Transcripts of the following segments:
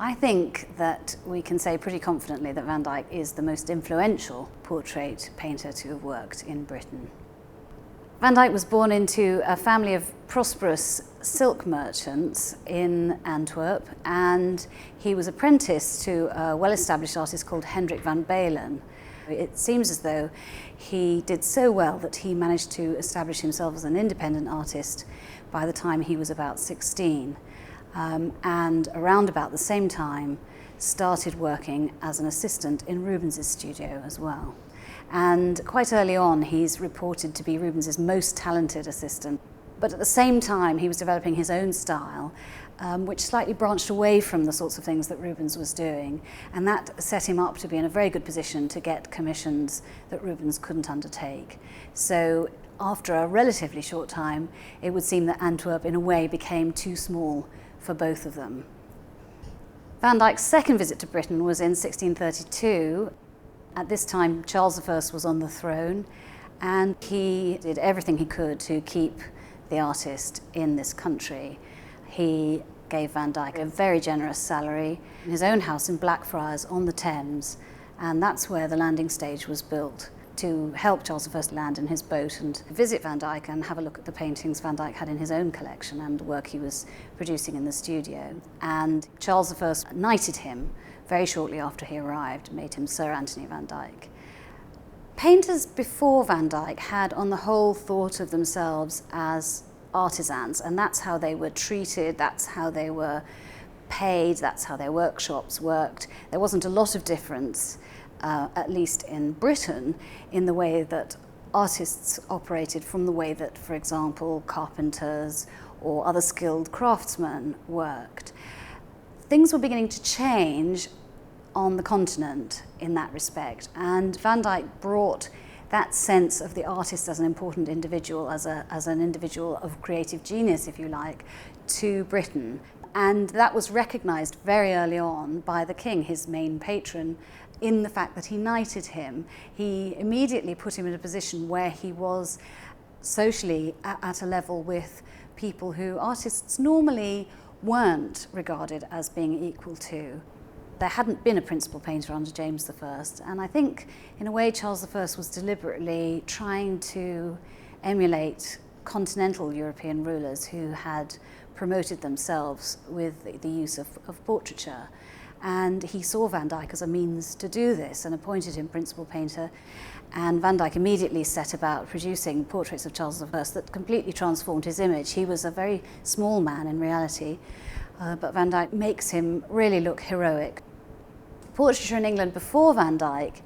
I think that we can say pretty confidently that Van Dyck is the most influential portrait painter to have worked in Britain. Van Dyck was born into a family of prosperous silk merchants in Antwerp, and he was apprenticed to a well-established artist called Hendrik van Balen. It seems as though he did so well that he managed to establish himself as an independent artist by the time he was about 16. And around about the same time started working as an assistant in Rubens's studio as well. And quite early on he's reported to be Rubens's most talented assistant. But at the same time he was developing his own style, which slightly branched away from the sorts of things that Rubens was doing, and that set him up to be in a very good position to get commissions that Rubens couldn't undertake. So after a relatively short time it would seem that Antwerp in a way became too small for both of them. Van Dyck's second visit to Britain was in 1632. At this time Charles I was on the throne, and he did everything he could to keep the artist in this country. He gave Van Dyck a very generous salary in his own house in Blackfriars on the Thames, and that's where the landing stage was built to help Charles I land in his boat and visit Van Dyck and have a look at the paintings Van Dyck had in his own collection and the work he was producing in the studio. And Charles I knighted him very shortly after he arrived, made him Sir Anthony Van Dyck. Painters before Van Dyck had on the whole thought of themselves as artisans, and that's how they were treated, that's how they were paid, that's how their workshops worked. There wasn't a lot of difference, at least in Britain, in the way that artists operated from the way that, for example, carpenters or other skilled craftsmen worked. Things were beginning to change on the continent in that respect, and Van Dyck brought that sense of the artist as an important individual, as an individual of creative genius, if you like, to Britain. And that was recognised very early on by the king, his main patron, in the fact that he knighted him. He immediately put him in a position where he was socially at a level with people who artists normally weren't regarded as being equal to. There hadn't been a principal painter under James I, and I think in a way Charles I was deliberately trying to emulate continental European rulers who had promoted themselves with the use of portraiture. And he saw Van Dyck as a means to do this and appointed him principal painter. And Van Dyck immediately set about producing portraits of Charles I that completely transformed his image. He was a very small man in reality, but Van Dyck makes him really look heroic. Portraiture in England before Van Dyck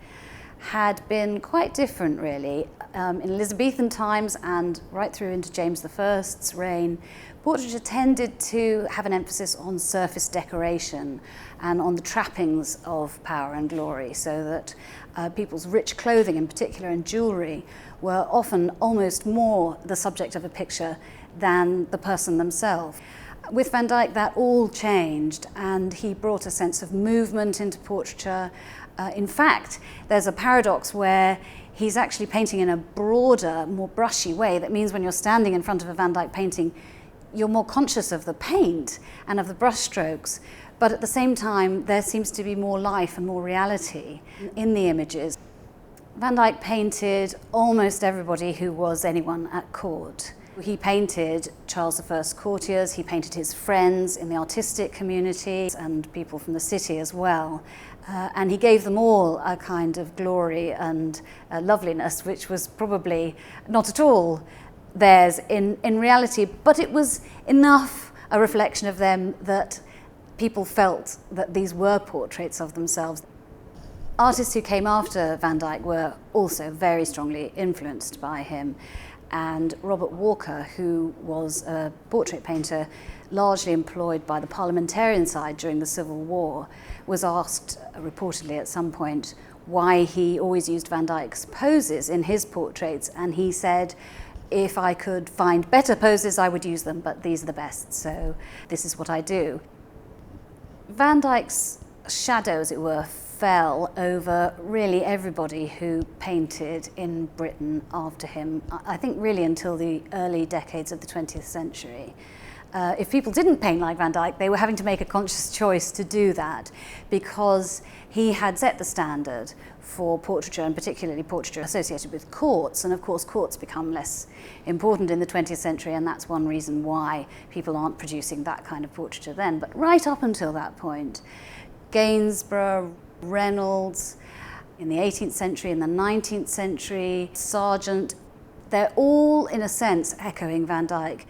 had been quite different, really. In Elizabethan times and right through into James I's reign, portraiture tended to have an emphasis on surface decoration and on the trappings of power and glory, so that people's rich clothing in particular and jewellery were often almost more the subject of a picture than the person themselves. With Van Dyck that all changed, and he brought a sense of movement into portraiture. In fact, there's a paradox where he's actually painting in a broader, more brushy way. That means when you're standing in front of a Van Dyck painting, you're more conscious of the paint and of the brushstrokes, but at the same time there seems to be more life and more reality in the images. Van Dyck painted almost everybody who was anyone at court. He painted Charles I's courtiers, he painted his friends in the artistic community and people from the city as well. And he gave them all a kind of glory and loveliness which was probably not at all theirs in reality, but it was enough a reflection of them that people felt that these were portraits of themselves. Artists who came after Van Dyck were also very strongly influenced by him, and Robert Walker, who was a portrait painter largely employed by the parliamentarian side during the Civil War, was asked reportedly at some point why he always used Van Dyck's poses in his portraits, and he said, if I could find better poses I would use them, but these are the best, so this is what I do. Van Dyck's shadow, as it were, fell over really everybody who painted in Britain after him, I think really until the early decades of the 20th century. if people didn't paint like Van Dyck, they were having to make a conscious choice to do that, because he had set the standard for portraiture, and particularly portraiture associated with courts. And of course, courts become less important in the 20th century, and that's one reason why people aren't producing that kind of portraiture then. But right up until that point, Gainsborough, Reynolds, in the 18th century, in the 19th century, Sargent, they're all, in a sense, echoing Van Dyck